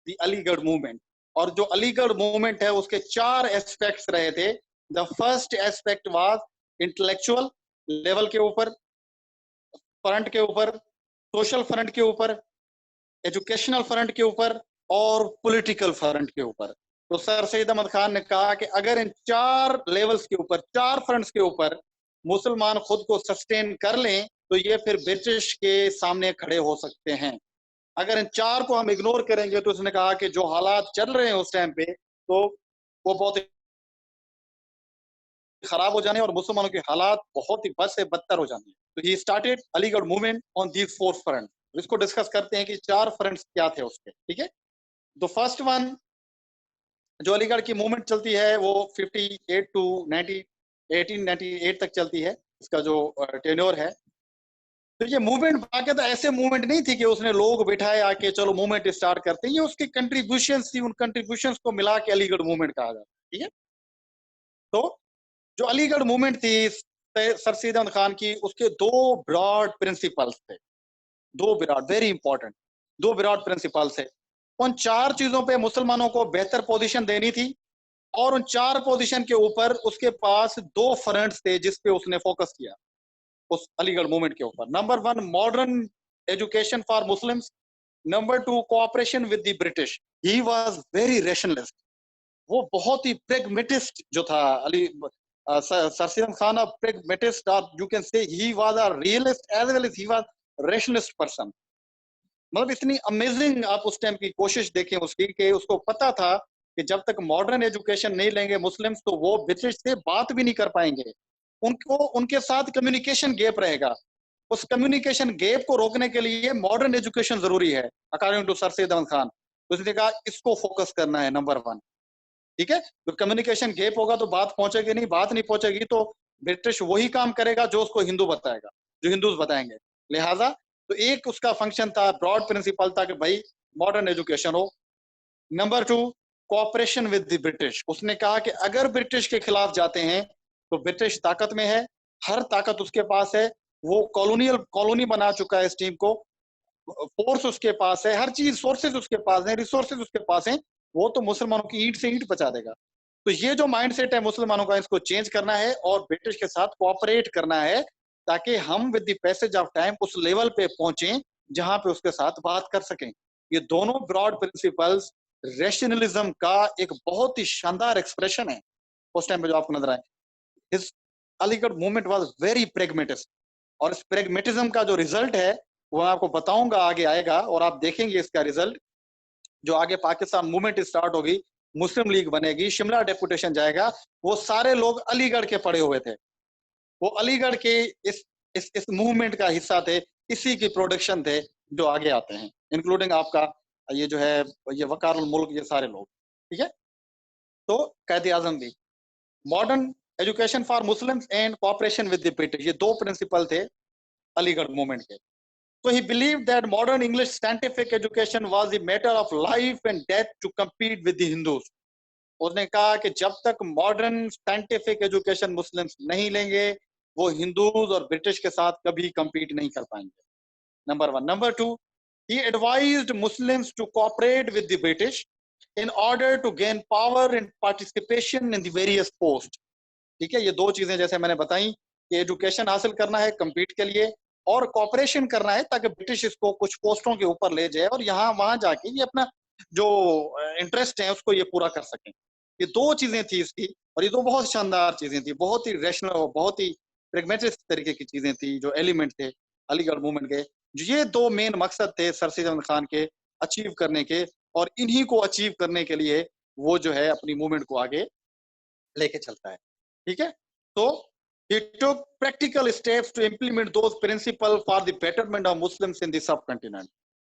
The Aligarh movement. और जो Aligarh movement है उसके 4 एस्पेक्ट्स रहे थे। The first aspect was intellectual level के ऊपर, फ्रंट के ऊपर, सोशल फ्रंट के ऊपर, एजुकेशनल फ्रंट के ऊपर और पॉलिटिकल फ्रंट के ऊपर। तो सर सैयद अहमद खान ने कहा कि अगर इन 4 लेवल्स के ऊपर, 4 फ्रंट्स के ऊपर मुसलमान खुद को सस्टेन कर लें तो ये फिर ब्रिटिश के सामने खड़े हो सकते हैं। अगर इन 4 को हम इग्नोर करेंगे तो उसने कहा कि जो हालात चल रहे हैं उस टाइम पे तो वो बहुत खराब हो जाने और मुसलमानों के हालात बहुत ही बद से बदतर हो जाने। तो he started Aligarh movement on these 4 front. इसको डिस्कस करते हैं कि 4 फ्रंट्स क्या थे उसके, ठीक है। तो फर्स्ट वन जो अलीगढ़ की मूवमेंट चलती है वो 58 टू 90 1898 तक चलती है, इसका जो टेन्योर है। तो ये मूवमेंट बाकी तो ऐसे मूवमेंट नहीं थी कि उसने लोग बिठाए आके चलो मूवमेंट स्टार्ट करते हैं, ये उसकी कंट्रीब्यूशंस थी, उन कंट्रीब्यूशंस को मिला के अलीगढ़ मूवमेंट कहा जाता है, ठीक है। तो जो अलीगढ़ मूवमेंट थी सर सैयद अहमद खान की, उसके 2 ब्रॉड प्रिंसिपल्स थे, 2 broad, very important 2 broad principles थे। उन 4 चीजों पे मुसलमानों को बेहतर पोजीशन देनी थी और उन 4 पोजीशन के ऊपर उसके पास 2 फ्रंट्स थे जिस पे उसने फोकस किया उस अलीगढ़ मूवमेंट के ऊपर। Number 1 modern education for Muslims, number 2 cooperation with the British. He was very rationalist, वो बहुत ही प्रेगमेटिस्ट जो था Ali Sir Syed Khan, a pragmatist, और you can say he was a realist as well as he was rationalist person. मतलब इतनी amazing आप उस टाइम की कोशिश देखें उसकी कि उसको पता था कि जब तक मॉडर्न एजुकेशन नहीं लेंगे मुस्लिम्स तो वो ब्रिटिश से बात भी नहीं कर पाएंगे, उनको उनके साथ कम्युनिकेशन गैप रहेगा। उस कम्युनिकेशन गैप को रोकने के लिए मॉडर्न एजुकेशन जरूरी है according to Sir Syed Ahmad Khan. तो उसने कहा इसको फोकस करना है नंबर 1, ठीक है। तो कम्युनिकेशन गैप होगा तो बात पहुंचेगी नहीं, बात नहीं पहुंचेगी तो ब्रिटिश वही काम करेगा जो उसको हिंदू बताएगा, जो हिंदूज बताएंगे। लिहाजा तो एक उसका फंक्शन था, ब्रॉड प्रिंसिपल था कि भाई मॉडर्न एजुकेशन हो। Number 2 cooperation with the British. उसने कहा कि अगर ब्रिटिश के खिलाफ जाते हैं तो ब्रिटिश ताकत में है, हर ताकत उसके पास है, वो कॉलोनियल कॉलोनी बना चुका है इस टीम को, फोर्स उसके पास है, हर चीज सोर्सेज उसके पास है, रिसोर्सेज उसके पास हैं, वो तो मुसलमानों की ईंट से ईंट बचा देगा। तो ये जो माइंडसेट है मुसलमानों का, इसको चेंज करना है और ब्रिटिश के साथ कोऑपरेट करना है ताकि हम with the passage of time उस लेवल पे पहुंचे जहां पे उसके साथ बात कर सकें। ये दोनों ब्रॉड प्रिंसिपल्स रैशनलिज्म का एक बहुत ही शानदार एक्सप्रेशन है उस टाइम पे जो आपको नजर आए। इस Aligarh movement was very pragmatist और इस प्रेगमेटिज्म का जो रिजल्ट है वो मैं आपको बताऊंगा, आगे आएगा और आप देखेंगे इसका रिजल्ट। जो आगे पाकिस्तान मूवमेंट स्टार्ट होगी, मुस्लिम लीग बनेगी, शिमला डेपुटेशन जाएगा, वो सारे लोग अलीगढ़ के पड़े हुए थे, वो अलीगढ़ के इस मूवमेंट का हिस्सा थे, इसी की प्रोडक्शन थे जो आगे आते हैं, इंक्लूडिंग आपका ये जो है ये वकारुल मुल्क, ये सारे लोग, ठीक है। तो कैद आजम भी, modern education for Muslims and cooperation with the British, ये 2 प्रिंसिपल थे अलीगढ़ मूवमेंट के। So he believed that modern English scientific education was a matter of life and death to compete with the Hindus. उसने कहा कि जब तक modern scientific education Muslims नहीं लेंगे वो हिंदूज और ब्रिटिश के साथ कभी compete नहीं कर पाएंगे। Number 1। Number 2, he advised Muslims to cooperate with the British in order to gain power and participation in the various posts. ठीक है, ये 2 चीजें जैसे मैंने बताई कि एजुकेशन हासिल करना है compete के लिए और कॉपरेशन करना है ताकि ब्रिटिश इसको कुछ पोस्टों के ऊपर ले जाए और यहाँ वहां जाके ये अपना जो इंटरेस्ट है उसको ये पूरा कर सकें। ये 2 चीजें थी इसकी और ये 2 बहुत शानदार चीजें थी, बहुत ही रैशनल और बहुत ही प्रेगमेटिक तरीके की चीजें थी जो एलिमेंट थे अलीगढ़ मूवमेंट के। ये 2 मेन मकसद थे सर सैयद अहमद खान के अचीव करने के और इन्हीं को अचीव करने के लिए वो जो है अपनी मूवमेंट को आगे लेके चलता है, ठीक है। तो he took practical steps to implement those principles for the betterment of Muslims in the subcontinent.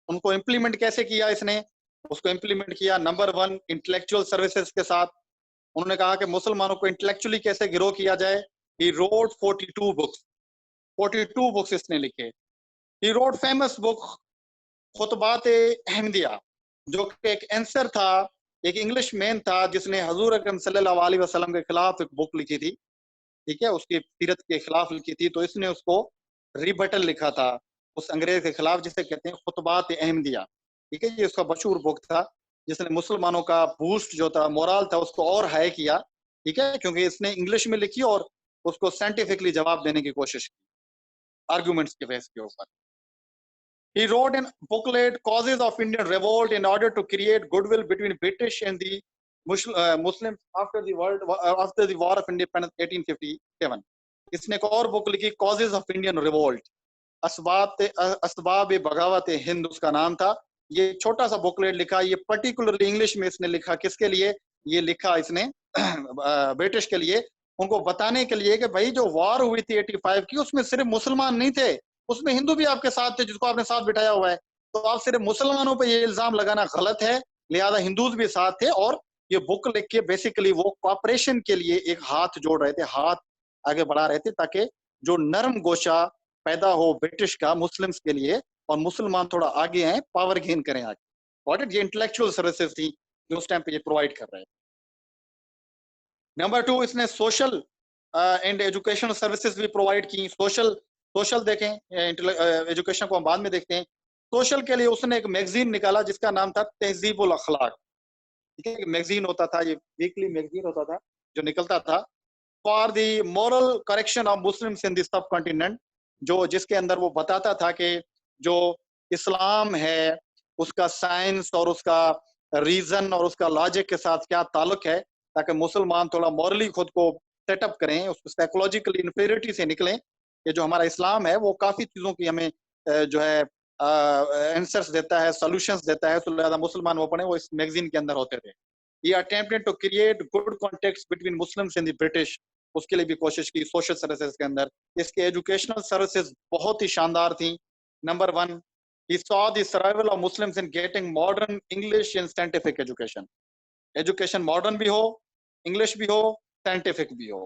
उनको implement कैसे किया इसने? उसको implement किया नंबर 1 intellectual services के साथ। उन्होंने कहा कि मुसलमानों को intellectually कैसे ग्रो किया जाए। He wrote 42 books, 42 बुक्स इसने लिखे। He wrote famous book खुतबात Ahmadiyya, जो कि एक आंसर था, एक इंग्लिश मैन था जिसने हजूर अकरम सल्लल्लाहु अलैहि वसल्लम के खिलाफ एक बुक लिखी थी, ठीक है, उसकी सीरत के खिलाफ लिखी थी, तो इसने उसको रिबटल लिखा था उस अंग्रेज के खिलाफ जिसे कहते हैं खुतबात अहमदिया, ठीक है, ये उसका मशहूर बुक था। जिसने मुसलमानों का बूस्ट जो था, मोरल था, उसको और हाई किया, ठीक है, क्योंकि इसने इंग्लिश में लिखी और उसको साइंटिफिकली जवाब देने की कोशिश की आर्गुमेंट्स के बेस के ऊपर। He wrote a booklet, Causes of Indian Revolt, in order to create goodwill between British and the Muslims after the War of Independence 1857. इसने एक और बुक लिखी, Causes of Indian Revolt, असबाब बगावत हिंद उसका नाम था। ये छोटा सा बुकलेट लिखा, ये पर्टिकुलरली इंग्लिश में इसने लिखा। किसके लिए ये लिखा इसने? ब्रिटिश के लिए, उनको बताने के लिए कि भाई जो वॉर हुई थी 85 की, उसमें सिर्फ मुसलमान नहीं थे, उसमें हिंदू भी आपके साथ थे, जिसको आपने साथ बिठाया हुआ है। तो आप सिर्फ मुसलमानों पे ये इल्जाम लगाना गलत है, लिहाजा हिंदूज भी साथ थे। और ये बुक लिख के बेसिकली वो कॉपरेशन के लिए एक हाथ जोड़ रहे थे, हाथ आगे बढ़ा रहे थे, ताकि जो नरम गोशा पैदा हो ब्रिटिश का मुस्लिम्स के लिए, और मुसलमान थोड़ा आगे आए, पावर गेन करें आगे। व्हाट इट, ये इंटेलेक्चुअल सर्विसेज थी जो उस टाइम पे ये प्रोवाइड कर रहे हैं। नंबर 2, इसने सोशल एंड एजुकेशनल सर्विसेज भी प्रोवाइड की। सोशल देखें, एजुकेशन को हम बाद में देखते हैं। सोशल के लिए उसने एक मैगजीन निकाला जिसका नाम था तहजीबुल अखलाक, ठीक है, मैगजीन होता था, ये वीकली मैगजीन होता था जो निकलता था, for the moral correction of Muslims in the सब कॉन्टिनेंट, जो जिसके अंदर वो बताता था कि जो इस्लाम है उसका साइंस और उसका रीजन और उसका लॉजिक के साथ क्या ताल्लुक है, ताकि मुसलमान थोड़ा मॉरली खुद को सेटअप करें, उसको साइकोलॉजिकल इन्फीरियरिटी से निकलें कि जो हमारा इस्लाम है वो काफी चीजों की हमें जो है आंसर्स देता है, सॉल्यूशंस देता है। तो लिहाजा मुसलमान वो पढ़े, वो इस मैगजीन के अंदर होते थे। ये attempted to create good contact between Muslims and the British, उसके लिए भी कोशिश की सोशल सर्विसेज के अंदर। इसके एजुकेशनल सर्विसेज बहुत ही शानदार थी। Number 1, he saw the survival of Muslims in getting modern English and scientific education. Education modern भी हो, इंग्लिश भी हो, साइंटिफिक भी हो।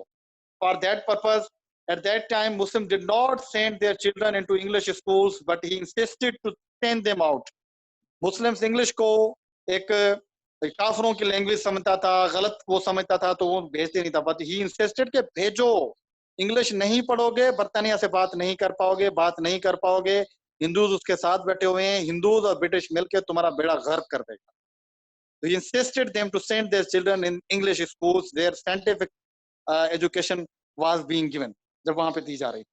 For that purpose, at that time, Muslims did not send their children into English schools, but he insisted to send them out. Muslims English को एक काफरों की language समझता था, गलत वो समझता था, तो वो भेजते नहीं था। बट ही इंसिस्टेड कि भेजो, इंग्लिश नहीं पढ़ोगे, बर्तानिया से बात नहीं कर पाओगे, बात नहीं कर पाओगे। हिंदूज उसके साथ बैठे हुए हैं, हिंदूज और ब्रिटिश मिलकर तुम्हारा बेड़ा गर्क कर देगा। तो he insisted them to send their children in English schools, their scientific education was being given, जब वहां पे दी जा रही।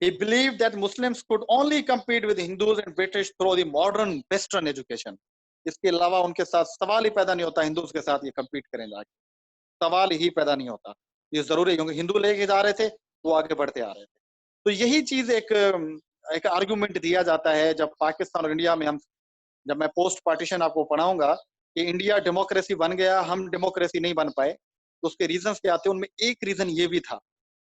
He believed that Muslims could only compete with Hindus and British through the modern Western education. इसके अलावा उनके साथ सवाल ही पैदा नहीं होता हिंदूज के साथ ये compete करें जाके, सवाल ही पैदा नहीं होता। ये जरूरी है, क्योंकि हिंदू लेके जा रहे थे, वो आगे बढ़ते आ रहे थे। तो यही चीज एक आर्गुमेंट दिया जाता है जब पाकिस्तान और इंडिया में हम, जब मैं पोस्ट पार्टीशन आपको पढ़ाऊंगा कि इंडिया डेमोक्रेसी बन गया, हम डेमोक्रेसी नहीं बन पाए, तो उसके रीजंस क्या आते हैं। उनमें एक रीजन ये भी था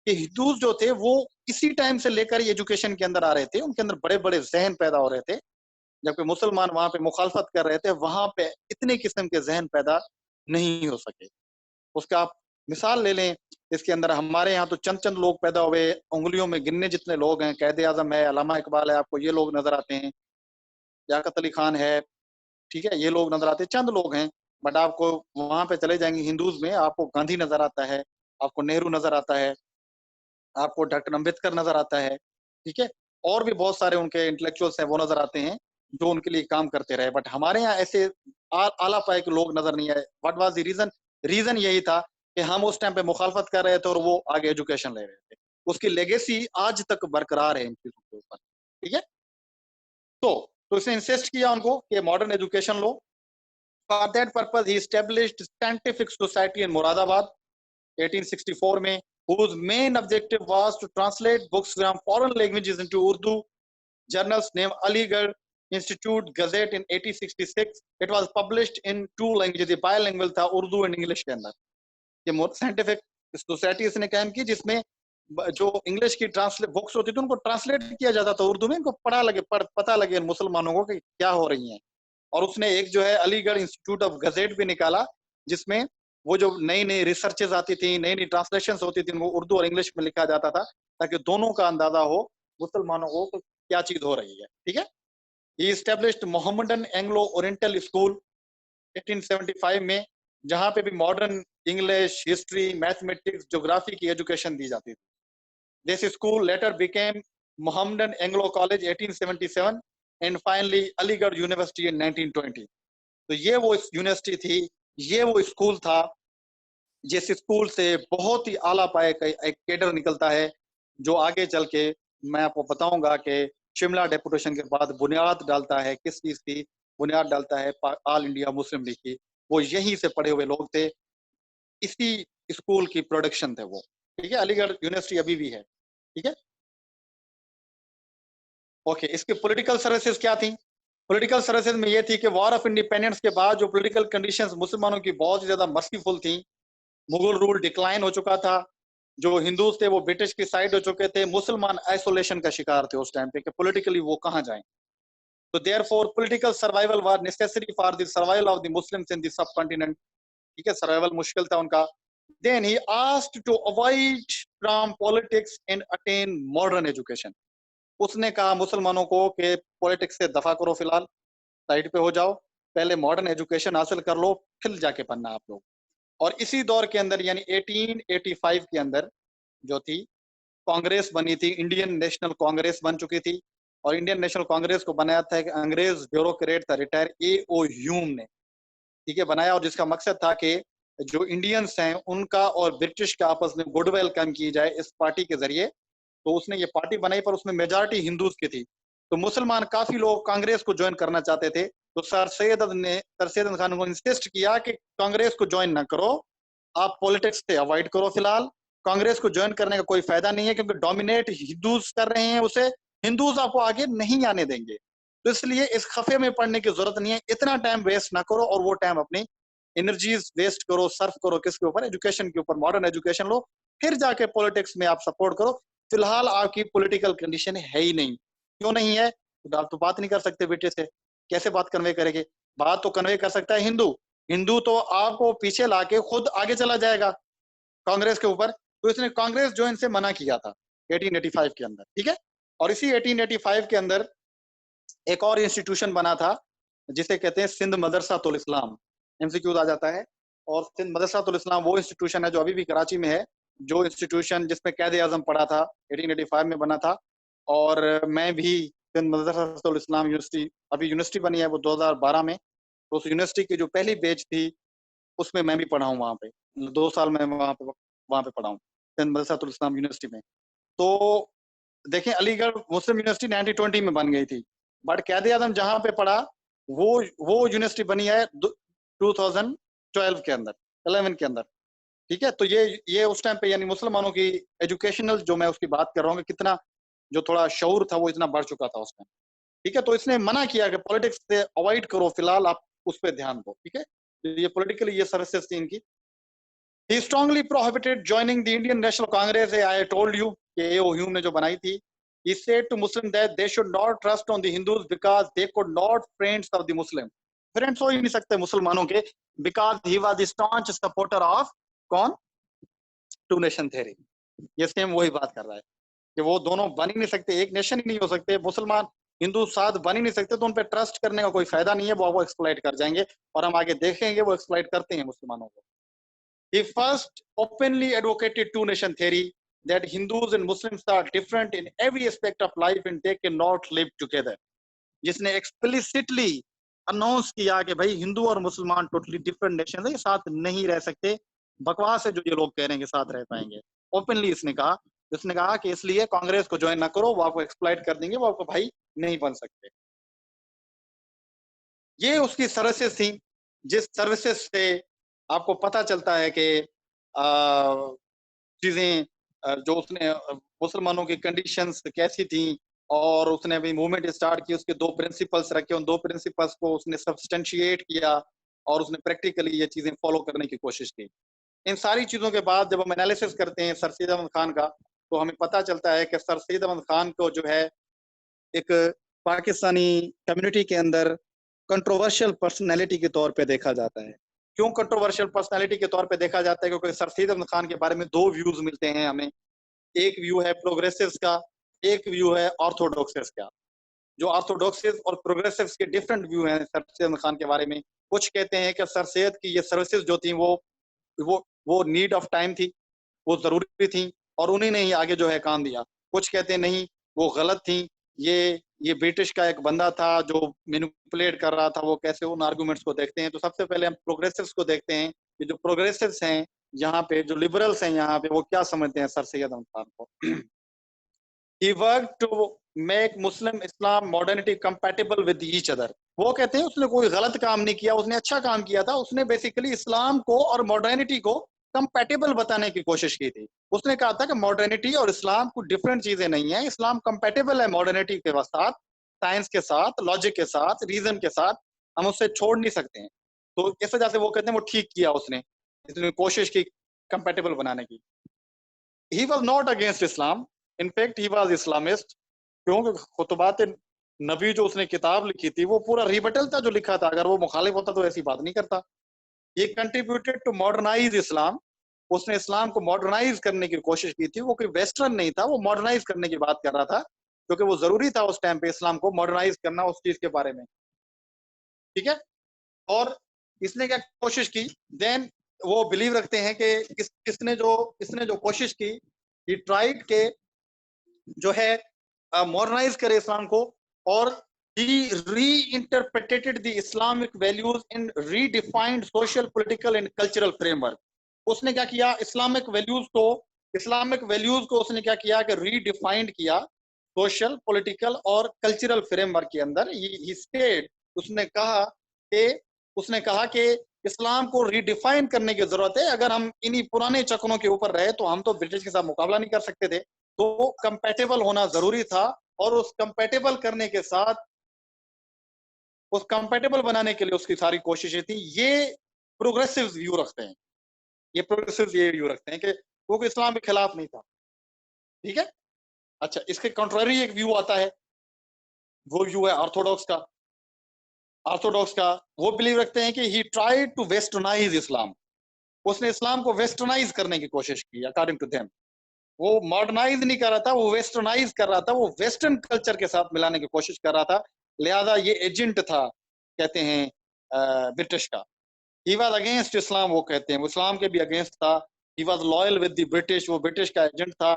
कि हिंदूज जो थे वो इसी टाइम से लेकर एजुकेशन के अंदर आ रहे थे, उनके अंदर बड़े बड़े जहन पैदा हो रहे थे, जबकि मुसलमान वहां पे मुखालफत कर रहे थे, वहां पे इतने किस्म के जहन पैदा नहीं हो सके। उसका आप मिसाल ले लें, इसके अंदर हमारे यहाँ तो चंद चंद लोग पैदा हुए, उंगलियों में गिनने जितने लोग हैं। कैद आजम है, अल्लामा इकबाल है, आपको ये लोग नजर आते हैं, लियाकत अली खान है, ठीक है, ये लोग नजर आते हैं, चंद लोग हैं। बट आपको वहां पे चले जाएंगे हिंदूज में, आपको गांधी नजर आता है, आपको नेहरू नजर आता है, आपको डॉक्टर अम्बेडकर नजर आता है, ठीक है, और भी बहुत सारे उनके इंटेलेक्चुअल्स हैं, वो नजर आते हैं जो उनके लिए काम करते रहे। बट हमारे यहाँ ऐसे आला पाए के लोग नजर नहीं आए। What was the reason? Reason यही था कि हम उस टाइम पे मुखालफत कर रहे थे और वो आगे एजुकेशन ले रहे थे। उसकी लेगेसी आज तक बरकरार है इन चीजों के ऊपर, ठीक है। तो इसने इंसिस्ट किया उनको कि modern education low. For that purpose he established scientific society in Moradabad 1864 में, whose main objective was to translate books from foreign languages into Urdu. Journals named Aligarh Institute Gazette in 1866. It was published in 2 languages, bilingual था, Urdu and English के अंदर। ये scientific society इसने कायम की जिसमें जो इंग्लिश की ट्रांसलेट बुक्स होती थी उनको ट्रांसलेट किया जाता था उर्दू में, इनको पता लगे मुसलमानों को कि क्या हो रही हैं। और उसने एक जो है अलीगढ़ इंस्टीट्यूट ऑफ गजेट भी निकाला, जिसमें वो जो नई नई रिसर्चेज आती थी, नई नई ट्रांसलेशन होती थी, उनको उर्दू और इंग्लिश में लिखा जाता था, ताकि दोनों का अंदाजा हो मुसलमानों को क्या चीज हो रही है, ठीक है। He established Mohammedan Anglo Oriental School 1875 में, जहां पे भी modern English, history, mathematics, geography की एजुकेशन दी जाती थी। This school later became Mohammedan Anglo College 1877 and finally Aligarh University in 1920. तो ये वो यूनिवर्सिटी थी, ये वो स्कूल था जिस स्कूल से बहुत ही आला पाए का एक कैडर निकलता है, जो आगे चल के मैं आपको बताऊंगा कि शिमला डेपुटेशन के बाद बुनियाद डालता है किस चीज की, बुनियाद डालता है ऑल इंडिया मुस्लिम लीग की। वो यहीं से पढ़े हुए लोग थे, इसी स्कूल की प्रोडक्शन थे वो। ठीक है, अलीगढ़ यूनिवर्सिटी अभी भी है। ठीक है, ओके। इसकी पॉलिटिकल सर्विसेज क्या थी? पॉलिटिकल सर्विसेज में ये थी कि वॉर ऑफ इंडिपेंडेंस के बाद जो पॉलिटिकल कंडीशंस मुसलमानों की बहुत ज्यादा मर्सीफुल थी, मुगल रूल डिक्लाइन हो चुका था, जो हिंदूज थे वो ब्रिटिश की साइड हो चुके थे, मुसलमान आइसोलेशन का शिकार थे उस टाइम पे कि पॉलिटिकली वो कहाँ जाएं। तो therefore political survival was necessary for the survival of the Muslims in the subcontinent. ठीक है, सर्वाइवल मुश्किल था उनका। Then he asked to avoid from politics and attain modern education. उसने कहा मुसलमानों को कि पॉलिटिक्स से दफा करो, फिलहाल साइड पे हो जाओ, पहले मॉडर्न एजुकेशन हासिल कर लो, फिर जाके पढ़ना आप लोग। और इसी दौर के अंदर यानी 1885 के अंदर जो थी कांग्रेस बनी थी, इंडियन नेशनल कांग्रेस बन चुकी थी। और इंडियन नेशनल कांग्रेस को बनाया था एक अंग्रेज ब्यूरोक्रेट था, रिटायर ए.ओ. ह्यूम ने। ठीक है, बनाया, और जिसका मकसद था कि जो इंडियंस हैं उनका और ब्रिटिश का आपस में गुडविल कम की जाए इस पार्टी के जरिए। तो उसने ये पार्टी बनाई, पर उसमें मेजॉरिटी हिंदूज की थी। तो मुसलमान काफी लोग कांग्रेस को ज्वाइन करना चाहते थे। तो सर सैयद खान को इंसिस्ट किया कि कांग्रेस को ज्वाइन ना करो, आप पॉलिटिक्स से अवॉइड करो फिलहाल, कांग्रेस को ज्वाइन करने का कोई फायदा नहीं है, क्योंकि डोमिनेट हिंदूज कर रहे हैं उसे, हिंदूज आपको आगे नहीं आने देंगे। तो इसलिए इस खफे में पड़ने की जरूरत नहीं है, इतना टाइम वेस्ट ना करो, और वो टाइम अपनी एनर्जीज वेस्ट करो, सर्फ करो किसके ऊपर? एजुकेशन के ऊपर, मॉडर्न एजुकेशन लो, फिर जाके पॉलिटिक्स में आप सपोर्ट करो। फिलहाल आपकी पॉलिटिकल कंडीशन है ही नहीं। क्यों नहीं है? तो आप तो बात नहीं कर सकते बेटे से, कैसे बात कन्वे करेंगे? बात तो कन्वे कर सकता है हिंदू, हिंदू तो आपको पीछे लाके खुद आगे चला जाएगा कांग्रेस के ऊपर। तो इसने कांग्रेस जो इनसे मना किया था 1885 के अंदर। ठीक है, और इसी 1885 के अंदर एक और इंस्टीट्यूशन बना था जिसे कहते हैं सिंध मदरसातुल इस्लाम। एमसीक्यू आ जाता है। और सिंध मदरसातुल इस्लाम वो इंस्टीट्यूशन है जो अभी भी कराची में है, जो इंस्टीट्यूशन जिसमें कैद आजम पढ़ा था, 1885 में बना था। और मैं भी सिंध मदरसातुल इस्लाम यूनिवर्सिटी, अभी यूनिवर्सिटी बनी है वो 2012 में, तो उस यूनिवर्सिटी की जो पहली बैच थी उसमें मैं भी पढ़ा हूँ वहाँ पे। 2 साल मैं वहाँ पे पढ़ा हूँ, सिंध मदरसातुल इस्लाम यूनिवर्सिटी में। तो देखें, अलीगढ़ मुस्लिम यूनिवर्सिटी 1920 में बन गई थी, बट कैद आजम जहाँ पे पढ़ा वो वो यूनिवर्सिटी बनी है 2012 के अंदर, 11 के अंदर। ठीक है, तो ये उस टाइम पे यानी मुसलमानों की एजुकेशनल जो मैं उसकी बात कर रहा हूँ कि कितना जो थोड़ा शऊर था वो इतना बढ़ चुका था उस टाइम। ठीक है, तो इसने मना किया कि पॉलिटिक्स से अवॉइड करो, फिलहाल आप उस पर ध्यान दो। ठीक है, तो ये पॉलिटिकली ये सर्विसेज थी इनकी। He strongly prohibited joining the Indian National Congress. I told you कि A.O. Hume ने जो बनाई थी. He said to Muslims that they should not trust on the Hindus because they could not friends of the Muslim. Friends हो ही नहीं सकते मुसलमानों के, because he was the staunch supporter of कौन? Two nation theory. ये same वही बात कर रहा है कि वो दोनों बन ही नहीं सकते, एक नेशन ही नहीं हो सकते, मुसलमान हिंदू साथ बन ही नहीं सकते, तो उन पर ट्रस्ट करने का कोई फायदा नहीं है, वो एक्सप्लॉइट कर जाएंगे। और हम आगे देखेंगे वो एक्सप्लॉइट करते हैं मुसलमानों को। He first openly advocated two-nation theory, that Hindus and Muslims are different in every aspect of life and they cannot live together. जिसने explicitly अनाउंस किया कि भाई हिंदू और मुसलमान टोटली डिफरेंट नेशन है, ये साथ नहीं रह सकते। बकवास है जो ये लोग कह रहे हैं कि साथ रह पाएंगे। ओपनली इसने कहा कि इसलिए कांग्रेस को ज्वाइन ना करो, वो आपको एक्सप्लॉइट कर देंगे, वो आपको भाई नहीं बन सकते। ये उसकी सर्विसेज थी, जिस सर्विसेज से आपको पता चलता है कि चीजें जो उसने मुसलमानों की कंडीशंस कैसी थी, और उसने अभी मूवमेंट स्टार्ट की, उसके 2 प्रिंसिपल्स रखे, उन 2 प्रिंसिपल्स को उसने सब्सटेंशिएट किया, और उसने प्रैक्टिकली ये चीजें फॉलो करने की कोशिश की। इन सारी चीजों के बाद जब हम एनालिसिस करते हैं सर सैयद अहमद खान का, तो हमें पता चलता है कि सर सैयद अहमद खान को जो है एक पाकिस्तानी कम्युनिटी के अंदर कंट्रोवर्शियल पर्सनैलिटी के तौर पे देखा जाता है। क्यों कंट्रोवर्शियल पर्सनैलिटी के तौर पे देखा जाता है? क्योंकि सर सैयद अहमद खान के बारे में 2 व्यूज मिलते हैं हमें। एक व्यू है प्रोग्रेसिव्स का, एक व्यू है ऑर्थोडॉक्सिस का। जो ऑर्थोडॉक्सिस और प्रोग्रेसिव्स के डिफरेंट व्यू हैं सर सैयद अहमद खान के बारे में। कुछ कहते हैं कि सर सैयद की ये सर्विसेज जो थी वो नीड ऑफ टाइम थी, वो जरूरी थी, और उन्हीं ने ही आगे जो है काम दिया। कुछ कहते हैं नहीं, वो गलत थी, ये ये ब्रिटिश का एक बंदा था जो मैनिपुलेट कर रहा था, वो कैसे उन आर्गुमेंट्स को देखते हैं। तो सबसे पहले हम प्रोग्रेसिव्स को देखते हैं कि जो प्रोग्रेसिव्स हैं यहाँ पे, जो लिबरल्स हैं यहाँ पे, वो क्या समझते हैं सर सैयद अहमद खान को। He worked to make Muslim Islam modernity compatible with each other. वो कहते हैं उसने कोई गलत काम नहीं किया, उसने अच्छा काम किया था। उसने बेसिकली इस्लाम को और मॉडर्निटी को कंपैटिबल बताने की कोशिश की थी। उसने कहा था कि मॉडर्निटी और इस्लाम को डिफरेंट चीजें नहीं है, इस्लाम कंपैटिबल है मॉडर्निटी के साथ, साइंस के साथ, लॉजिक के साथ, रीजन के साथ, हम उससे छोड़ नहीं सकते हैं। तो इस वजह से वो कहते हैं वो ठीक किया उसने कोशिश की कंपैटिबल बनाने की। He was not against Islam. In fact, he was Islamist. क्योंकि खुतबात नबी जो उसने किताब लिखी थी वो पूरा रिबटल था जो लिखा था। अगर वो मुखालिफ होता तो ऐसी बात नहीं करता। He contributed to modernize Islam. उसने इस्लाम को मॉडर्नाइज करने की कोशिश की थी। वो कोई वेस्टर्न नहीं था, वो मॉडर्नाइज करने की बात कर रहा था, क्योंकि वो जरूरी था उस टाइम पे इस्लाम को मॉडर्नाइज करना उस चीज के बारे में। ठीक है। और इसने क्या कोशिश की, देन वो बिलीव रखते हैं कि इसने जो कोशिश की, ही ट्राइड के जो है मॉडर्नाइज करे इस्लाम को, और he reinterpreted the Islamic values in redefined social, political and cultural framework. उसने क्या किया, इस्लामिक वैल्यूज को उसने क्या किया कि रीडिफाइंड किया सोशल, पॉलिटिकल और कल्चरल फ्रेमवर्क के अंदर। ही स्टेट, उसने कहा कि इस्लाम को रीडिफाइन करने की जरूरत है। अगर हम इन्हीं पुराने चक्रों के ऊपर रहे तो हम तो ब्रिटिश के साथ मुकाबला नहीं कर सकते थे। तो कंपैटिबल होना जरूरी था, और उस कंपैटिबल करने के साथ, उस कंपैटिबल बनाने के लिए उसकी सारी कोशिशें थी। ये प्रोग्रेसिव व्यू रखते हैं, ये व्यू रखते हैं कि वो इस्लाम के खिलाफ नहीं था। ठीक है। अच्छा, इसके कंट्रारी एक व्यू आता है, वो व्यू है ऑर्थोडॉक्स का। वो बिलीव रखते हैं कि ही ट्राइड टू वेस्टर्नाइज इस्लाम। उसने इस्लाम को वेस्टर्नाइज करने की कोशिश की। अकॉर्डिंग टू देम, वो मॉडर्नाइज नहीं कर रहा था, वो वेस्टर्नाइज कर रहा था, वो वेस्टर्न कल्चर के साथ मिलाने की कोशिश कर रहा था। लिहाजा ये एजेंट था, कहते हैं ब्रिटिश का। ही वॉज अगेंस्ट इस्लाम, वो कहते हैं वो इस्लाम के भी अगेंस्ट था। He was loyal with the British, वो ब्रिटिश का एजेंट था।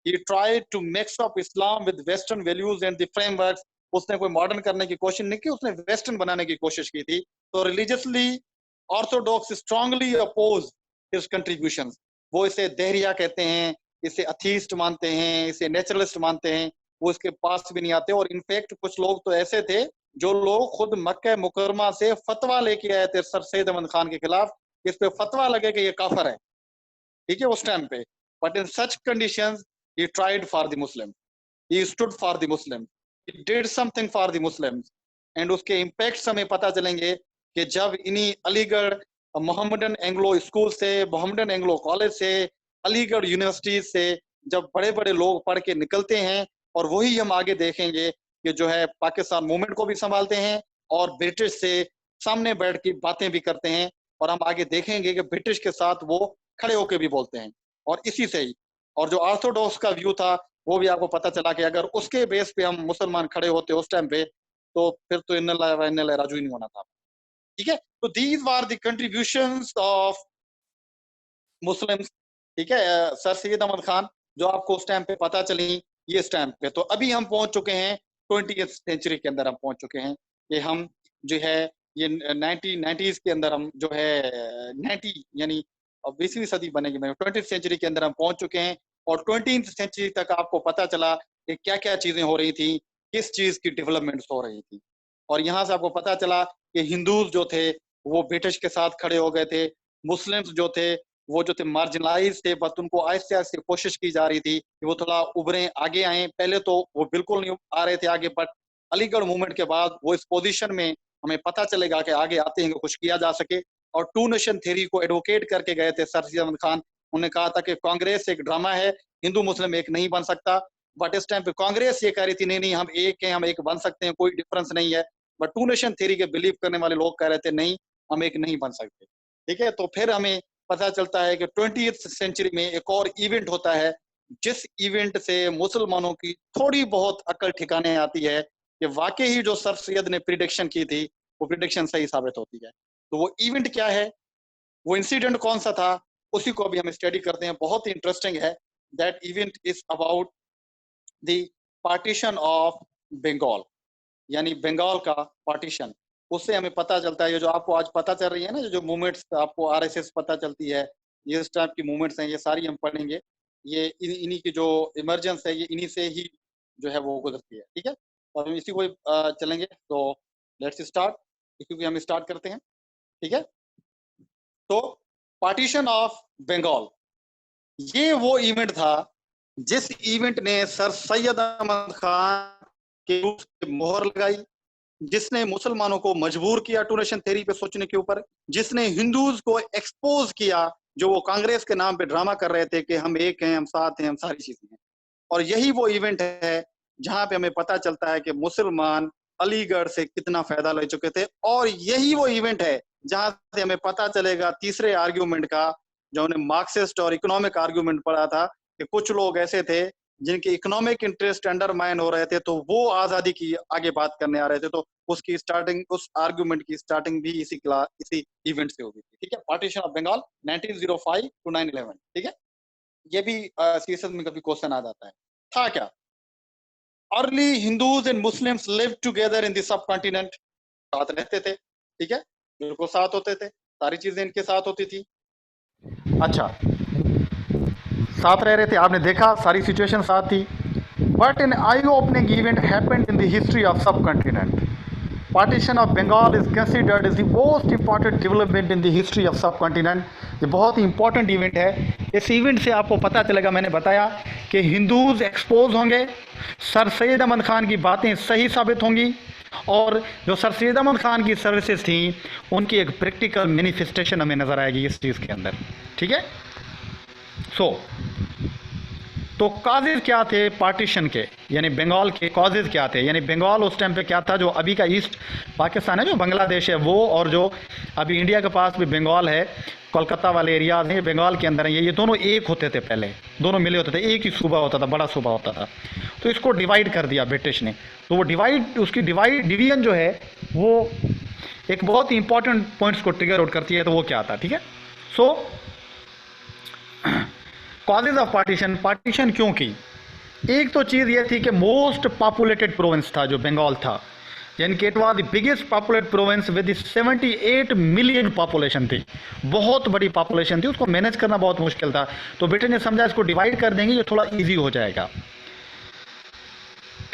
He tried to mix up Islam with western values and the frameworks. उसने कोई मॉडर्न करने की कोशिश नहीं की, उसने वेस्टर्न बनाने की कोशिश की थी। तो religiously orthodox strongly oppose his contributions. वो इसे देहरिया कहते हैं, इसे अथीस्ट मानते हैं, इसे नेचुरलिस्ट मानते हैं। वो इसके पास भी नहीं आते। और इनफैक्ट कुछ लोग तो ऐसे थे जो लोग खुद मक्का मुकरमा से फतवा लेके आए थे सर सैयद अहमद खान के खिलाफ, इस पे फतवा लगे कि ये काफर है। ठीक है, उस टाइम पे। But in such conditions he tried for the Muslim, he stood for the Muslim, he did something for the Muslims. And उसके इम्पैक्ट्स हमें पता चलेंगे कि जब इन्हीं अलीगढ़ मोहम्मदन एंग्लो स्कूल से, मोहम्मदन एंग्लो कॉलेज से, अलीगढ़ यूनिवर्सिटी से जब बड़े बड़े लोग पढ़ के निकलते हैं, और वही हम आगे देखेंगे कि जो है पाकिस्तान मूवमेंट को भी संभालते हैं और ब्रिटिश से सामने बैठ के बातें भी करते हैं। और हम आगे देखेंगे कि ब्रिटिश के साथ वो खड़े होकर भी बोलते हैं। और इसी से ही, और जो ऑर्थोडॉक्स का व्यू था वो भी आपको पता चला कि अगर उसके बेस पे हम मुसलमान खड़े होते उस टाइम पे, तो फिर तो इन्नल्लाह व इन्ना इलैहि राजिऊन नहीं होना था। ठीक है। तो these were the contributions of Muslims. ठीक है, सर सैयद अहमद खान जो आपको उस टाइम पे पता चली, ये इस टाइम पे। तो अभी हम पहुंच चुके हैं 20th सेंचुरी के अंदर, हम पहुंच चुके हैं कि हम जो है ये 1990s के अंदर हम जो है 90 यानी 20वीं सदी बनेगी, 20th सेंचुरी के अंदर हम पहुंच चुके हैं। और 20th सेंचुरी तक आपको पता चला कि क्या क्या चीजें हो रही थी, किस चीज की डेवलपमेंट्स हो रही थी। और यहाँ से आपको पता चला कि हिंदूज जो थे वो ब्रिटिश के साथ खड़े हो गए थे, मुस्लिम्स जो थे वो जो थे मार्जिनलाइज थे, बस उनको आहिस्ते आहिस्ते कोशिश की जा रही थी कि वो थोड़ा उभरे, आगे आए। पहले तो वो बिल्कुल नहीं आ रहे थे आगे, बट अलीगढ़ मूवमेंट के बाद वो इस पोजीशन में हमें पता चलेगा कि आगे आते हैं कि कुछ किया जा सके। और टू नेशन थ्योरी को एडवोकेट करके गए थे सर सैयद अहमद खान। उन्होंने कहा था कि कांग्रेस एक ड्रामा है, हिंदू मुस्लिम एक नहीं बन सकता। बट इस टाइम पे कांग्रेस ये कह रही थी नहीं नहीं हम एक हैं, हम एक बन सकते हैं, कोई डिफरेंस नहीं है। बट टू नेशन थ्योरी के बिलीव करने वाले लोग कह रहे थे नहीं, हम एक नहीं बन सकते। ठीक है। तो फिर हमें पता चलता है कि 20th सेंचुरी में एक और इवेंट होता है, जिस इवेंट से मुसलमानों की थोड़ी बहुत अकल ठिकाने आती है कि वाकई ही जो सर सैयद ने प्रिडिक्शन की थी वो प्रिडिक्शन सही साबित होती है। तो वो इवेंट क्या है, वो इंसिडेंट कौन सा था, उसी को अभी हम स्टडी करते हैं। बहुत ही इंटरेस्टिंग है। That event is about the partition of Bengal. यानी बंगाल का पार्टीशन, उससे हमें पता चलता है। ये जो आपको आज पता चल रही है ना, जो मूवमेंट्स आपको आरएसएस पता चलती है, ये इस टाइप की मूवमेंट्स हैं, ये सारी हम पढ़ेंगे। ये इन्हीं की जो इमरजेंस है, ये इन्हीं से ही जो है वो गुजरती है। ठीक है, और हम इसी को चलेंगे। तो लेट्स स्टार्ट, क्योंकि हम स्टार्ट करते हैं। ठीक है, तो पार्टीशन ऑफ बंगाल, ये वो इवेंट था जिस इवेंट ने सर सैयद अहमद खान के रूप से मोहर लगाई, जिसने मुसलमानों को मजबूर किया टू नेशन थ्योरी पे सोचने के ऊपर, जिसने हिंदूज को एक्सपोज किया जो वो कांग्रेस के नाम पे ड्रामा कर रहे थे कि हम एक हैं, हम साथ हैं, हम सारी चीजें हैं। और यही वो इवेंट है जहां पे हमें पता चलता है कि मुसलमान अलीगढ़ से कितना फायदा ले चुके थे। और यही वो इवेंट है जहां से हमें पता चलेगा तीसरे आर्ग्यूमेंट का, जो उन्हें मार्क्सिस्ट और इकोनॉमिक आर्ग्यूमेंट पढ़ा था, कि कुछ लोग ऐसे थे जिनके इकोनॉमिक इंटरेस्ट अंडरमाइन हो रहे थे, तो वो आजादी की आगे बात करने आ रहे थे। तो उसकी स्टार्टिंग, उस आर्ग्यूमेंट की स्टार्टिंग भी इसी इवेंट से होगी। ठीक है, पार्टीशन ऑफ बंगाल 1905 टू 9/11। ठीक है, ये भी सीएसएस में कभी क्वेश्चन आ जाता है। था क्या? Early Hindus and Muslims live together in the सब कॉन्टिनेंट, साथ रहते थे। ठीक है, बिल्कुल साथ होते थे, सारी चीजें इनके साथ होती थी। अच्छा, साथ रह रहे थे, आपने देखा सारी सिचुएशन साथ थी। But an eye opening event happened in the history of sub continent. Partition of Bengal is considered is the most important development in the history of sub continent. ये बहुत ही इंपॉर्टेंट इवेंट है। इस इवेंट से आपको पता चलेगा, मैंने बताया कि हिंदूज एक्सपोज होंगे, सर सैयद अहमद खान की बातें सही साबित होंगी, और जो सर सैयद अहमद खान की सर्विसेज थी उनकी एक प्रैक्टिकल मैनिफेस्टेशन हमें नजर आएगी इस चीज़ के अंदर। ठीक है, तो कॉजेज क्या थे पार्टीशन के, यानी बंगाल के कॉजेज क्या थे? यानी बंगाल उस टाइम पे क्या था, जो अभी का ईस्ट पाकिस्तान है, जो बांग्लादेश है वो, और जो अभी इंडिया के पास भी बंगाल है, कोलकाता वाले एरियाज हैं, बंगाल के अंदर हैं, ये दोनों एक होते थे, पहले दोनों मिले होते थे, एक ही सूबा होता था, बड़ा सूबा होता था। तो इसको डिवाइड कर दिया ब्रिटिश ने। तो वो उसकी डिवीजन जो है वो एक बहुत ही इंपॉर्टेंट पॉइंट्स को ट्रिगर आउट करती है। तो वो क्या था? ठीक है, सो कॉजेज ऑफ पार्टीशन, पार्टीशन क्यों की? एक तो चीज़ ये थी कि मोस्ट पॉपुलेटेड प्रोविंस था जो बंगाल था, यानी कि it was the biggest populated province with 78 million population थी, बहुत बड़ी पॉपुलेशन थी, उसको मैनेज करना बहुत मुश्किल था। तो ब्रिटेन ने समझा इसको डिवाइड कर देंगे, ये थोड़ा ईजी हो जाएगा।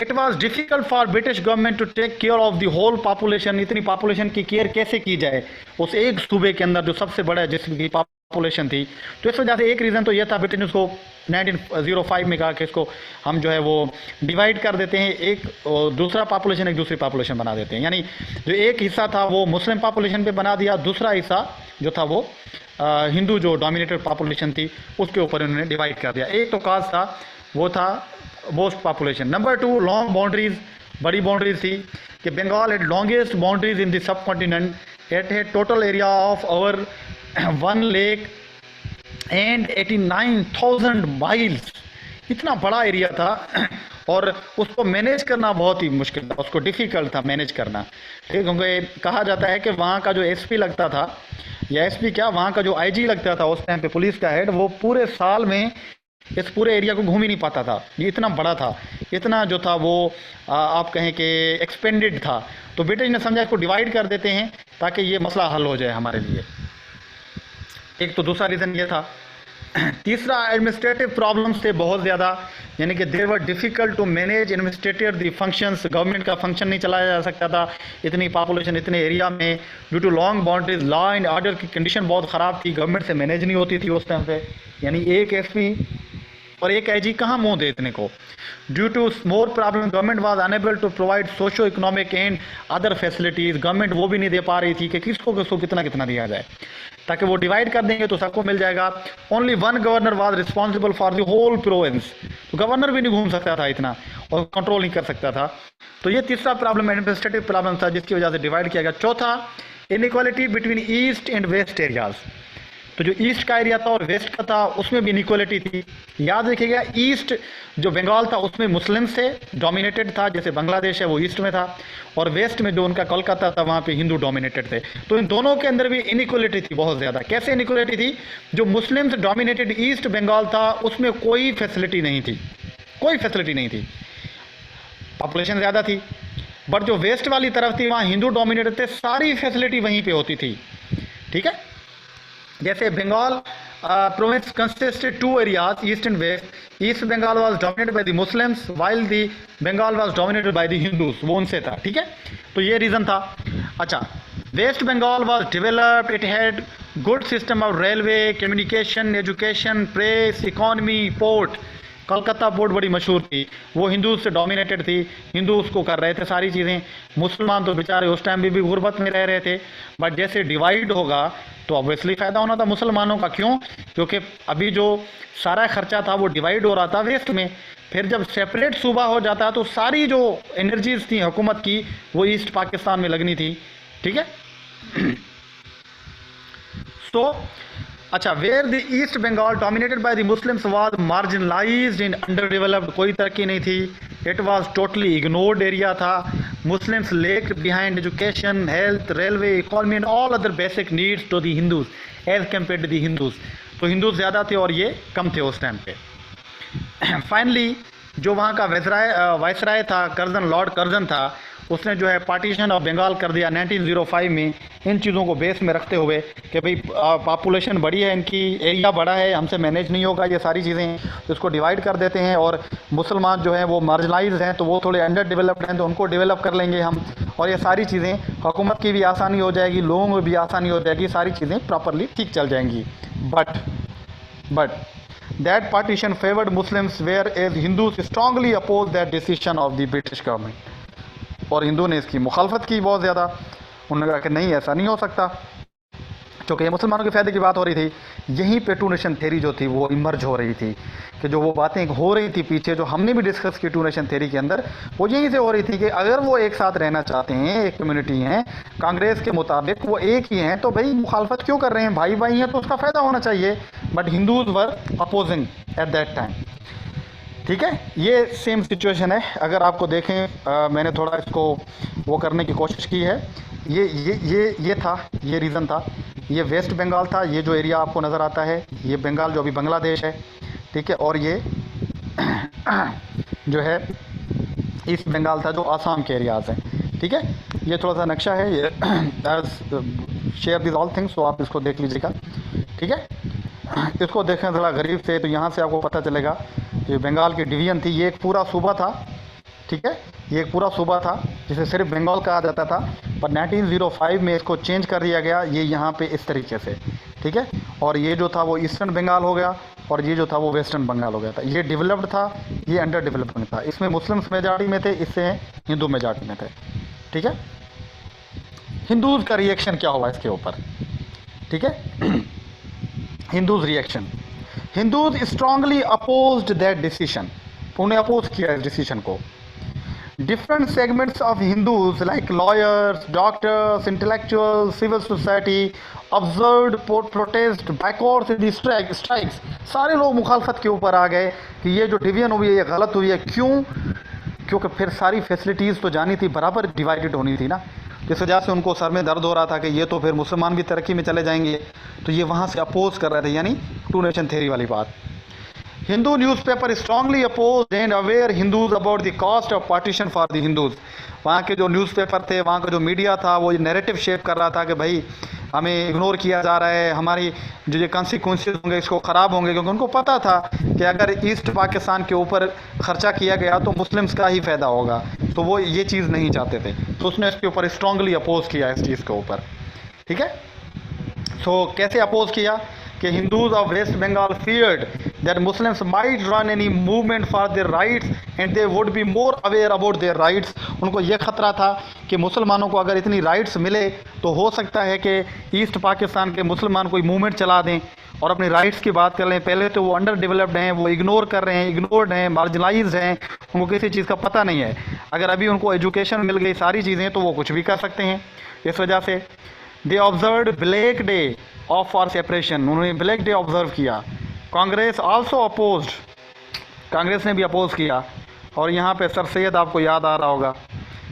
It was difficult for British government to take care of the whole population. इतनी पॉपुलेशन की केयर कैसे की जाए उस एक सूबे के अंदर जो सबसे बड़ा जिसकी पॉपुलेशन थी। तो इस वजह से एक रीज़न तो यह था, ब्रिटेन उसको 1905 में कहा कि इसको हम जो है वो डिवाइड कर देते हैं, एक दूसरा पॉपुलेशन एक दूसरी पॉपुलेशन बना देते हैं। यानी जो एक हिस्सा था वो मुस्लिम पॉपुलेशन पे बना दिया, दूसरा हिस्सा जो था वो हिंदू जो डोमिनेटेड पॉपुलेशन थी उसके ऊपर उन्होंने डिवाइड कर दिया। एक तो काज था, वो था most population. Number 2, long boundaries, बड़ी बाउंड्रीज थी कि Bengal had longest boundaries in the subcontinent. It had total area of over 1 lakh and 89,000 miles. इतना बड़ा एरिया था और उसको मैनेज करना बहुत ही मुश्किल था, उसको डिफ़िकल्ट था मैनेज करना। ठीक, क्योंकि कहा जाता है कि वहाँ का जो एसपी लगता था, या एसपी क्या, वहाँ का जो आईजी लगता था उस टाइम पे, पुलिस का हेड, वो पूरे साल में इस पूरे एरिया को घूम ही नहीं पाता था, ये इतना बड़ा था, इतना जो था वो आप कहें कि एक्सपेंडेड था। तो ब्रिटिश ने समझा इसको डिवाइड कर देते हैं ताकि ये मसला हल हो जाए हमारे लिए। एक तो दूसरा रीज़न ये था। तीसरा, एडमिनिस्ट्रेटिव प्रॉब्लम्स थे बहुत ज़्यादा, यानी कि they were difficult to manage administrative the functions. Government का फंक्शन नहीं चलाया जा सकता था इतनी पॉपुलेशन इतने एरिया में, due to long boundaries. Law and order की कंडीशन बहुत ख़राब थी, गवर्नमेंट से मैनेज नहीं होती थी उस टाइम पे। यानी एक एसपी और एक आईजी कहाँ मुंह दे इतने को। Due to more problem, government was unable to provide socio economic and other facilities. Government वो भी नहीं दे पा रही थी कि किसको किसको कितना कितना दिया जाए, ताकि वो डिवाइड कर देंगे तो सबको मिल जाएगा। Only 1 governor was responsible for the whole province. तो गवर्नर भी नहीं घूम सकता था इतना और कंट्रोल नहीं कर सकता था। तो ये तीसरा प्रॉब्लम एडमिनिस्ट्रेटिव प्रॉब्लम था जिसकी वजह से डिवाइड किया गया। चौथा, inequality between east and west areas. तो जो ईस्ट का एरिया था और वेस्ट का था उसमें भी इनइक्वालिटी थी। याद रखिएगा, ईस्ट जो बंगाल था उसमें मुस्लिम से डोमिनेटेड था, जैसे बांग्लादेश है वो ईस्ट में था, और वेस्ट में जो उनका कोलकाता था वहाँ पे हिंदू डोमिनेटेड थे। तो इन दोनों के अंदर भी इनइक्वालिटी थी बहुत ज़्यादा। कैसे इनइक्वालिटी थी? जो मुस्लिम से डोमिनेटेड ईस्ट बंगाल था उसमें कोई फैसिलिटी नहीं थी, कोई फैसिलिटी नहीं थी, पॉपुलेशन ज़्यादा थी। बट जो वेस्ट वाली तरफ थी वहाँ हिंदू डोमिनेटेड थे, सारी फैसिलिटी वहीं पे होती थी, ठीक है। जैसे Bengal province consisted two areas, east and west. East Bengal was dominated by the Muslims while the Bengal was dominated by the Hindus, वो उनसे था, ठीक है। तो ये रीज़न था। अच्छा, west Bengal was developed, it had good system of railway, communication, education, press, economy, port. Calcutta port बड़ी मशहूर थी, वो हिंदू से डोमिनेटेड थी, हिंदू उसको कर रहे थे सारी चीज़ें। मुसलमान तो बेचारे उस टाइम भी गुर्बत में रह रहे थे। बट जैसे डिवाइड होगा तो ऑब्वियसली फ़ायदा होना था मुसलमानों का। क्यों? क्योंकि अभी जो सारा खर्चा था वो डिवाइड हो रहा था वेस्ट में। फिर जब सेपरेट सूबा हो जाता है तो सारी जो एनर्जीज थी हुकूमत की वो ईस्ट पाकिस्तान में लगनी थी, ठीक है। सो अच्छा, where the East Bengal dominated by the Muslims was marginalized in under developed, कोई तरक्की नहीं थी। It was totally ignored area था। Muslims lag behind education, health, railway, economy and all other basic needs to the Hindus as compare to the Hindus. तो हिंदूज ज़्यादा थे और ये कम थे उस टाइम पे। फाइनली जो वहाँ का वायसराय था, कर्जन, लॉर्ड कर्जन था, उसने जो है पार्टीशन ऑफ बंगाल कर दिया 1905 में, इन चीज़ों को बेस में रखते हुए कि भाई पॉपुलेशन बड़ी है, इनकी एरिया बड़ा है, हमसे मैनेज नहीं होगा ये सारी चीज़ें, तो इसको डिवाइड कर देते हैं। और मुसलमान जो हैं वो मार्जिनलाइज हैं, तो वो थोड़े अंडर डेवलप्ड हैं, तो उनको डेवलप कर लेंगे हम, और ये सारी चीज़ें हुकूमत की भी आसानी हो जाएगी, लोगों में भी आसानी हो जाएगी, सारी चीज़ें प्रॉपरली ठीक चल जाएंगी। But that partition favored Muslims, whereas Hindus strongly opposed that decision of the British government। और हिंदू ने इसकी मुखालफत की बहुत ज़्यादा। उन्होंने कहा कि नहीं, ऐसा नहीं हो सकता, क्योंकि ये मुसलमानों के फ़ायदे की बात हो रही थी। यहीं पे टू नेशन थ्योरी जो थी वो इमर्ज हो रही थी, कि जो वो बातें हो रही थी पीछे, जो हमने भी डिस्कस की टू नेशन थ्योरी के अंदर, वो यहीं से हो रही थी कि अगर वो एक साथ रहना चाहते हैं, एक कम्युनिटी हैं, कांग्रेस के मुताबिक वो एक ही हैं, तो भाई मुखालफत क्यों कर रहे हैं? भाई भाई हैं तो उसका फ़ायदा होना चाहिए। But Hindus were opposing at that time, ठीक है। ये सेम सिचुएशन है। अगर आपको देखें, मैंने थोड़ा इसको वो करने की कोशिश की है। ये था, ये रीज़न था। ये वेस्ट बंगाल था, ये जो एरिया आपको नज़र आता है, ये बंगाल जो अभी बांग्लादेश है, ठीक है। और ये जो है ईस्ट बंगाल था, जो आसाम के एरियाज़ हैं, ठीक है। ये थोड़ा सा नक्शा है, ये शेयर दिस ऑल थिंग्स, तो आप इसको देख लीजिएगा, ठीक है। इसको देखें ज़रा गरीब से, तो यहाँ से आपको पता चलेगा कि बंगाल की डिवीज़न थी। ये एक पूरा सूबा था, ठीक है, ये एक पूरा सूबा था जिसे सिर्फ बंगाल कहा जाता था, पर 1905 में इसको चेंज कर दिया गया, ये यहाँ पे इस तरीके से, ठीक है। और ये जो था वो ईस्टर्न बंगाल हो गया, और ये जो था वो वेस्टर्न बंगाल हो गया था। ये डेवलप्ड था, ये अंडर डेवलपमेंट था। इसमें मुस्लिम्स मेजॉरिटी में थे, इससे हिंदू मेजॉरिटी में थे, ठीक है। हिंदूज़ का रिएक्शन क्या हुआ इसके ऊपर, ठीक है। Hindus reaction, Hindus strongly opposed that decision, उन्हें अपोज किया इस डिसीजन को। Different segments of Hindus like lawyers, doctors, intellectual, civil society observed protest, boycotts, strikes, सारे लोग मुखालफत के ऊपर आ गए कि ये जो डिवीजन हुई है ये गलत हुई है। क्यों? क्योंकि फिर सारी फैसिलिटीज़ तो जानी थी, बराबर डिवाइडेड होनी थी ना, जिस वजह से उनको सर में दर्द हो रहा था कि ये तो फिर मुसलमान भी तरक्की में चले जाएंगे, तो ये वहाँ से अपोज कर रहे थे, यानी टू नेशन थ्योरी वाली बात। Hindu newspaper strongly oppose and aware Hindus about the cost of partition for the Hindus. वहाँ के जो न्यूज़पेपर थे, वहाँ का जो मीडिया था, वो ये नैरेटिव शेप कर रहा था कि भाई हमें इग्नोर किया जा रहा है, हमारी जो ये कॉन्सिक्वेंसेस होंगे इसको ख़राब होंगे, क्योंकि उनको पता था कि अगर ईस्ट पाकिस्तान के ऊपर ख़र्चा किया गया तो मुस्लिम्स का ही फ़ायदा होगा, तो वो ये चीज़ नहीं चाहते थे। तो उसने इसके ऊपर स्ट्रांगली अपोज किया इस चीज़ के ऊपर, ठीक है। सो कैसे अपोज किया कि Hindus of west Bengal feared that Muslims might run any movement for their rights and they would be more aware about their rights। उनको ये ख़तरा था कि मुसलमानों को अगर इतनी राइट्स मिले तो हो सकता है कि ईस्ट पाकिस्तान के मुसलमान कोई मूवमेंट चला दें और अपनी राइट्स की बात कर लें। पहले तो वो अंडर डेवलप्ड हैं, वो इग्नोर कर रहे हैं, इग्नोर्ड हैं, मार्जिनलाइज्ड हैं, उनको किसी चीज़ का पता नहीं है। अगर अभी उनको एजुकेशन मिल गई, सारी चीज़ें, तो वो कुछ भी कर सकते हैं। इस वजह से they observe black day of for separation, उन्होंने ब्लैक डे ऑब्जर्व किया। कांग्रेस आल्सो अपोज्ड, कांग्रेस ने भी अपोज किया। और यहाँ पे सर सैयद आपको याद आ रहा होगा,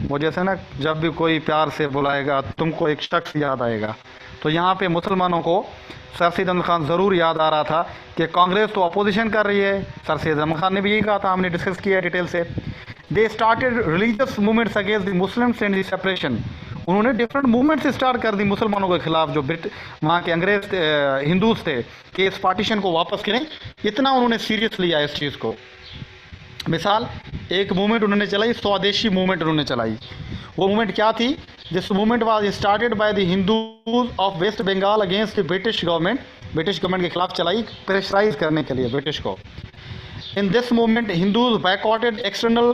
वो जैसे ना जब भी कोई प्यार से बुलाएगा तुमको एक शख्स याद आएगा, तो यहाँ पे मुसलमानों को सर सैयद अहमद खान ज़रूर याद आ रहा था कि कांग्रेस तो अपोजिशन कर रही है। सर सैयद अहमद खान ने भी यही कहा था, हमने डिस्कस किया डिटेल से। They started religious movements against the Muslims and the separation. उन्होंने डिफरेंट मूवमेंट्स स्टार्ट कर दी मुसलमानों के खिलाफ, जो वहाँ के अंग्रेज हिंदूज थे, कि इस पार्टीशन को वापस करें। इतना उन्होंने सीरियस लिया इस चीज़ को। मिसाल, एक मूवमेंट उन्होंने चलाई, स्वदेशी मूवमेंट उन्होंने चलाई। वो मूवमेंट क्या थी? This movement was started by the Hindus of west Bengal against the British government. British government के खिलाफ चलाई, प्रेशराइज करने के लिए ब्रिटिश को। In this movement, Hindus boycotted external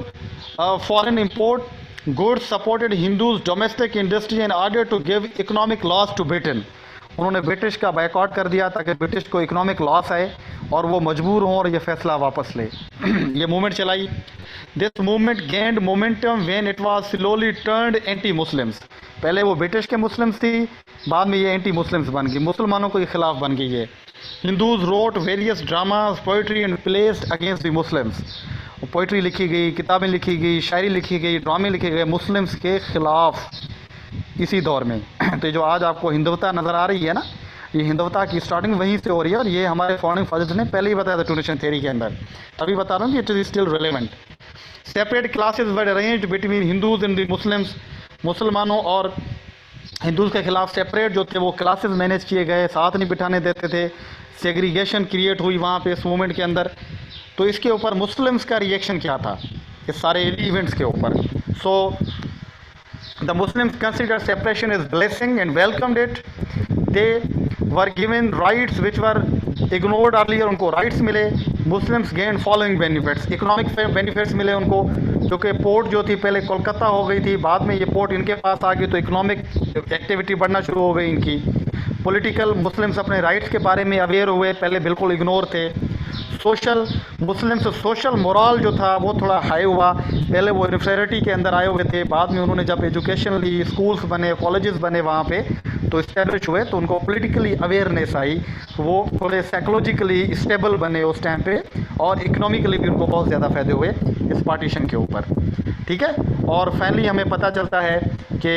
foreign import goods, supported Hindus' domestic industry and ordered to give economic loss to Britain. उन्होंने British का boycott कर दिया ताकि ब्रिटिश को इकोनॉमिक लॉस आए और वो मजबूर हों और ये फैसला वापस ले। ये मूवमेंट चलाई। This movement gained momentum when it was slowly turned anti Muslims. पहले वो ब्रिटिश के मुस्लिम्स थी, बाद में ये एंटी मुस्लिम्स बन गई, मुसलमानों के खिलाफ बन गई है। Hindus wrote various dramas, poetry and plays against the Muslims. Poetry लिखी गई, किताबें लिखी गई, शायरी लिखी गई, ड्रामे लिखे गए मुस्लिम्स के खिलाफ इसी दौर में। तो जो आज आपको हिंदुत्व नज़र आ रही है ना, ये हिंदुत्व की स्टार्टिंग वहीं से हो रही है, और ये हमारे फॉरेन फादर्स ने पहले ही बताया था टूनेशन थ्योरी के अंदर। अभी बता रहा हूँ कि it is still relevant. Separate classes were arranged between Hindus and the Muslims. मुसलमानों और हिंदूज के खिलाफ सेपरेट जो थे वो क्लासेस मैनेज किए गए, साथ नहीं बिठाने देते थे। सेग्रीगेशन क्रिएट हुई वहाँ पे इस मूवमेंट के अंदर। तो इसके ऊपर मुस्लिम्स का रिएक्शन क्या था इस सारे इवेंट्स के ऊपर? सो the Muslims considered separation as blessing and welcomed it. They were given rights which were ignored earlier. उनको rights मिले। Muslims gained following benefits. Economic benefits मिले उनको, जो कि पोर्ट जो थी पहले कोलकाता हो गई थी, बाद में ये पोर्ट इनके पास आ गई, तो इकोनॉमिक एक्टिविटी बढ़ना शुरू हो गई इनकी। पॉलिटिकल मुस्लिम्स अपने राइट्स के बारे में अवेयर हुए, पहले बिल्कुल इग्नोर थे। सोशल मुस्लिम्स सोशल मोरल जो था वो थोड़ा हाई हुआ। पहले वो इन्फेरिटी के अंदर आए हुए थे, बाद में उन्होंने जब एजुकेशन ली, स्कूल्स बने, कॉलेजेस बने वहाँ पे, तो इस्टेब्लिश हुए, तो उनको पॉलिटिकली अवेयरनेस आई, वो थोड़े साइकोलॉजिकली स्टेबल बने उस टाइम पे, और इकोनॉमिकली भी उनको बहुत ज़्यादा फ़ायदे हुए इस पार्टीशन के ऊपर। ठीक है। और फाइनली हमें पता चलता है कि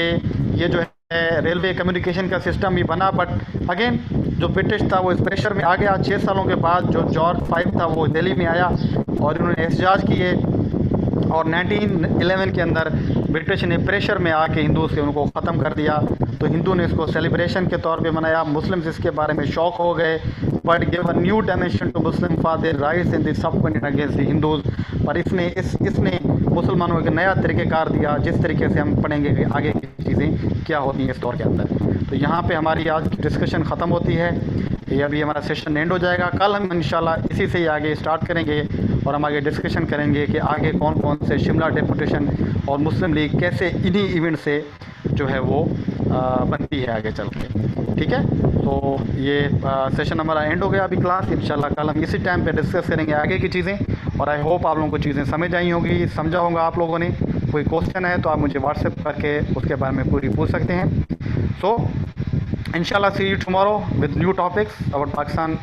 ये जो है रेलवे कम्युनिकेशन का सिस्टम भी बना, बट अगेन जो ब्रिटिश था वो इस प्रेशर में आ गया। 6 सालों के बाद जो जॉर्ज 5 था वो दिल्ली में आया और इन्होंने एहतजाज किए, और 1911 के अंदर ब्रिटिश ने प्रेशर में आके हिंदू से उनको ख़त्म कर दिया। तो हिंदू ने इसको सेलिब्रेशन के तौर पे मनाया। मुस्लिम्स इसके बारे में शौक हो गए, but give a new dimension to Muslim for their rights in the subcontinent against the Hindus. पर इसने मुसलमानों को एक नया तरीक़ेकार दिया, जिस तरीके से हम पढ़ेंगे कि आगे की चीज़ें क्या होती हैं इस दौर के अंदर। तो यहाँ पे हमारी आज की डिस्कशन ख़त्म होती है। ये अभी हमारा सेशन एंड हो जाएगा। कल हम इंशाल्लाह इसी से ही आगे स्टार्ट करेंगे और हम आगे डिस्कशन करेंगे कि आगे कौन कौन से शिमला डेपुटेशन और मुस्लिम लीग कैसे इन्हीं इवेंट से जो है वो बनती है आगे चल के। ठीक है। तो ये सेशन हमारा एंड हो गया अभी क्लास। इंशाल्लाह कल हम इसी टाइम पे डिस्कस करेंगे आगे की चीज़ें, और आई होप आप लोगों को चीज़ें समझ आई होंगी, समझा होगा आप लोगों ने। कोई क्वेश्चन है तो आप मुझे व्हाट्सएप करके उसके बारे में पूरी पूछ सकते हैं। सो inshallah see you tomorrow with new topics about Pakistan